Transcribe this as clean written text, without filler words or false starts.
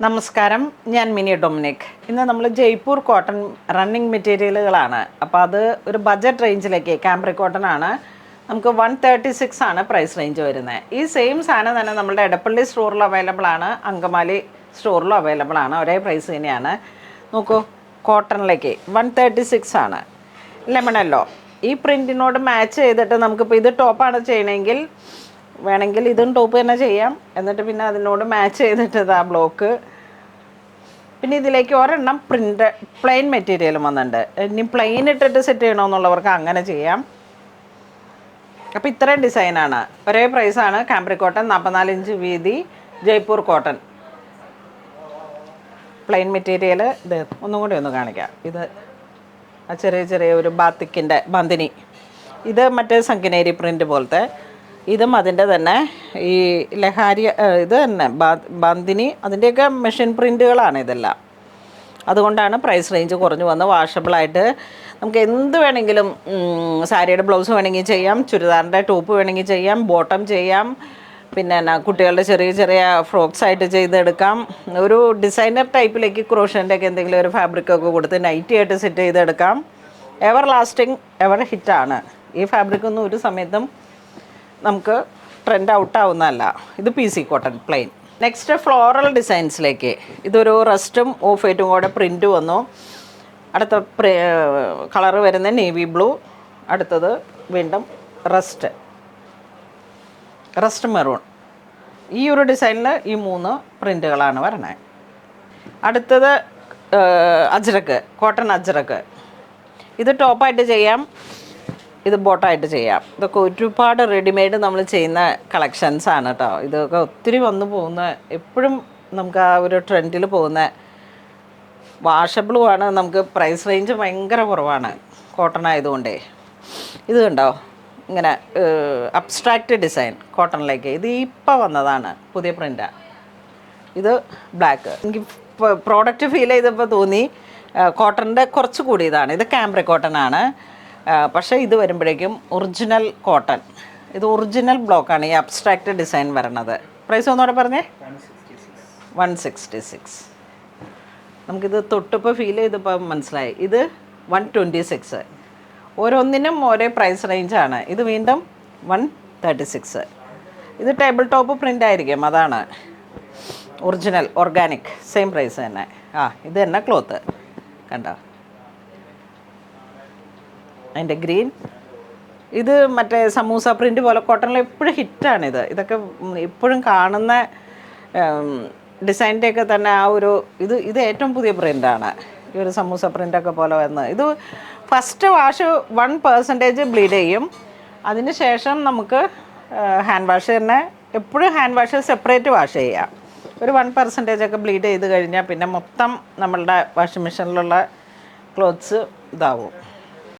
നമസ്കാരം, ഞാൻ mini Dominic. ഇന്ന് നമ്മൾ ജയ്പൂർ കോട്ടൺ റണ്ണിങ് മെറ്റീരിയലുകളാണ്. അപ്പോൾ അത് ഒരു ബഡ്ജറ്റ് റേഞ്ചിലേക്ക് കാംബ്രിക് കോട്ടൺ ആണ്. നമുക്ക് 136 ആണ് പ്രൈസ് റേഞ്ച് വരുന്നത്. ഈ സെയിം സാധനം തന്നെ നമ്മുടെ എടപ്പള്ളി സ്റ്റോറിൽ അവൈലബിൾ ആണ്, അങ്കമാലി സ്റ്റോറിലും അവൈലബിൾ ആണ്. ഒരേ പ്രൈസ് തന്നെയാണ്. നോക്കൂ, കോട്ടണിലേക്ക് 136 ആണ്. ലെമണല്ലോ ഈ പ്രിൻറ്റിനോട് മാച്ച് ചെയ്തിട്ട് നമുക്കിപ്പോൾ ഇത് ടോപ്പാണ് ചെയ്യണമെങ്കിൽ വേണമെങ്കിൽ ഇതും ടോപ്പ് തന്നെ ചെയ്യാം. എന്നിട്ട് പിന്നെ അതിനോട് മാച്ച് ചെയ്തിട്ട് ഇതാ ബ്ലോക്ക്. പിന്നെ ഇതിലേക്ക് ഒരെണ്ണം പ്ലെയിൻ മെറ്റീരിയലും വന്നിട്ടുണ്ട്. ഇനി പ്ലെയിൻ ഇട്ടിട്ട് സെറ്റ് ചെയ്യണമെന്നുള്ളവർക്ക് അങ്ങനെ ചെയ്യാം. അപ്പോൾ ഇത്രയും ഡിസൈനാണ്. ഒരേ പ്രൈസാണ്. കാംബ്രിക് കോട്ടൺ 44 ഇഞ്ച് വീതി, ജയ്പൂർ കോട്ടൺ പ്ലെയിൻ മെറ്റീരിയൽ. ഇത് ഒന്നും കൂടി ഒന്ന് കാണിക്കാം. ഇത് ചെറിയ ചെറിയ ഒരു ബാത്തിക്കിൻ്റെ ബന്ദിനി. ഇത് മറ്റേ സംഗിനേരി പ്രിൻ്റ് പോലത്തെ. ഇതും അതിൻ്റെ തന്നെ ഈ ലഹാരി ഇത് തന്നെ ബന്ദിനി, അതിൻ്റെയൊക്കെ മെഷീൻ പ്രിൻറ്റുകളാണ് ഇതെല്ലാം. അതുകൊണ്ടാണ് പ്രൈസ് റേഞ്ച് കുറഞ്ഞു വന്ന്. വാഷബിളായിട്ട് നമുക്ക് എന്ത് വേണമെങ്കിലും, സാരിയുടെ ബ്ലൗസ് വേണമെങ്കിൽ ചെയ്യാം, ചുരിദാറിൻ്റെ ടോപ്പ് വേണമെങ്കിൽ ചെയ്യാം, ബോട്ടം ചെയ്യാം, പിന്നെ കുട്ടികളുടെ ചെറിയ ചെറിയ ഫ്രോക്സ് ആയിട്ട് ചെയ്തെടുക്കാം. ഒരു ഡിസൈനർ ടൈപ്പിലേക്ക് ക്രോഷൻ്റെ ഒക്കെ എന്തെങ്കിലും ഒരു ഫാബ്രിക്കൊക്കെ കൊടുത്ത് നൈറ്റി ആയിട്ട് സെറ്റ് ചെയ്തെടുക്കാം. എവർ ലാസ്റ്റിംഗ്, എവർ ഹിറ്റാണ്. ഈ ഫാബ്രിക്കൊന്നും ഒരു സമയത്തും നമുക്ക് ട്രെൻഡ് ഔട്ടാവുന്നതല്ല. ഇത് PC cotton plain. Next floral ഡിസൈൻസിലേക്ക്. ഇതൊരു റസ്റ്റും ഓഫ് വൈറ്റും കൂടെ പ്രിൻറ്റ് വന്നു. അടുത്ത കളറ് വരുന്ന നേവി ബ്ലൂ. അടുത്തത് വീണ്ടും റസ്റ്റ് മെറൂൺ. ഈ ഒരു ഡിസൈനിൽ ഈ 3 പ്രിൻറ്റുകളാണ് വരണത്. അടുത്തത് അജ്രക്ക്, കോട്ടൺ അജ്രക്ക്. ഇത് ടോപ്പായിട്ട് ചെയ്യാം, ഇത് ബോട്ടായിട്ട് ചെയ്യാം. ഇതൊക്കെ ഒരുപാട് റെഡിമെയ്ഡ് നമ്മൾ ചെയ്യുന്ന കളക്ഷൻസാണ് കേട്ടോ. ഇതൊക്കെ ഒത്തിരി വന്നു പോകുന്ന, എപ്പോഴും നമുക്ക് ആ ഒരു ട്രെൻഡിൽ പോകുന്ന, വാഷബിളുമാണ്. നമുക്ക് പ്രൈസ് റേഞ്ച് ഭയങ്കര കുറവാണ് കോട്ടൺ ആയതുകൊണ്ടേ. ഇത് കണ്ടോ, ഇങ്ങനെ അബ്സ്ട്രാക്റ്റ് ഡിസൈൻ കോട്ടണിലേക്ക്. ഇത് ഇപ്പോൾ വന്നതാണ്, പുതിയ പ്രിൻ്റാണ്. ഇത് ബ്ലാക്ക്. എനിക്ക് പ്രോഡക്റ്റ് ഫീൽ ചെയ്തപ്പോൾ തോന്നി കോട്ടണിൻ്റെ കുറച്ച് കൂടി ഇതാണ്. ഇത് കാംബ്രിക് കോട്ടൺ ആണ്. പക്ഷേ ഇത് വരുമ്പോഴേക്കും ഒറിജിനൽ കോട്ടൺ. ഇത് ഒറിജിനൽ ബ്ലോക്കാണ് ഈ അബ്സ്ട്രാക്റ്റ് ഡിസൈൻ വരണത്. പ്രൈസ് ഒന്നുകൂടെ പറഞ്ഞേ. 166. നമുക്കിത് തൊട്ടിപ്പോൾ ഫീൽ ചെയ്തപ്പോൾ മനസ്സിലായി. ഇത് 126. ഓരോന്നിനും ഓരോ പ്രൈസ് റേഞ്ചാണ്. ഇത് വീണ്ടും 136. ഇത് ടേബിൾ ടോപ്പ് പ്രിൻ്റ് ആയിരിക്കും, അതാണ് ഒറിജിനൽ ഓർഗാനിക്. സെയിം പ്രൈസ് തന്നെ. ഇത് തന്നെ ക്ലോത്ത് കണ്ടോ, അതിൻ്റെ ഗ്രീൻ. ഇത് മറ്റേ സമൂസ പ്രിൻ്റ് പോലെ കോട്ടണിൽ എപ്പോഴും ഹിറ്റാണിത്. ഇതൊക്കെ ഇപ്പോഴും കാണുന്ന ഡിസൈൻ്റെയൊക്കെ തന്നെ ആ ഒരു ഇത് ഏറ്റവും പുതിയ പ്രിൻ്റാണ്. ഈ ഒരു സമൂസ പ്രിൻ്റൊക്കെ പോലെ വന്ന്. ഇത് ഫസ്റ്റ് വാഷ് 1% ബ്ലീഡ് ചെയ്യും. അതിന് ശേഷം നമുക്ക് ഹാൻഡ് വാഷ് തന്നെ, എപ്പോഴും ഹാൻഡ് വാഷ് സെപ്പറേറ്റ് വാഷ് ചെയ്യാം. ഒരു 1% ഒക്കെ ബ്ലീഡ് ചെയ്ത് കഴിഞ്ഞാൽ പിന്നെ മൊത്തം നമ്മളുടെ വാഷിംഗ് മെഷീനിലുള്ള ക്ലോത്ത്സ് ഇതാവും.